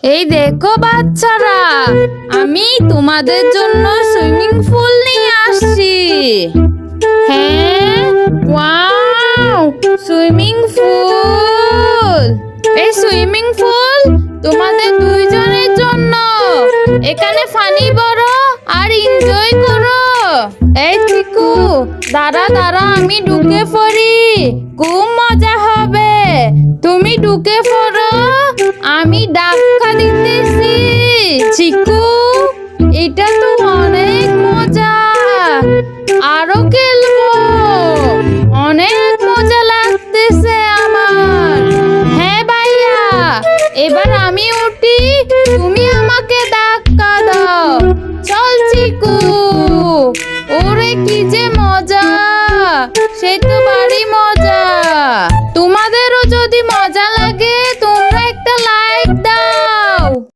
এই দেখো বাচ্চারা, আমি তোমাদের জন্য সুইমিং পুল নিয়ে আসছি। হ্যাঁ, ওয়াও, সুইমিং পুল। এই সুইমিং পুল তোমাদের দুইজনের জন্য। এখানে ফানি করো আর এনজয় করো। এই চিকু, দাঁড়া দাঁড়া, আমি ঢুকে পড়ি, খুব মজা হবে। তুমি ঢুকে পড়ো, আমি ধাক্কা দিতেছি। চিকু, এটা তো অনেক মজা, আরো খেলবো, অনেক মজা লাগতেছে আমার। হ্যাঁ ভাইয়া, এবার আমি উঠি, তুমি আমাকে ধাক্কা দাও। চল চিকু, ওরে কি যে মজা, সে তো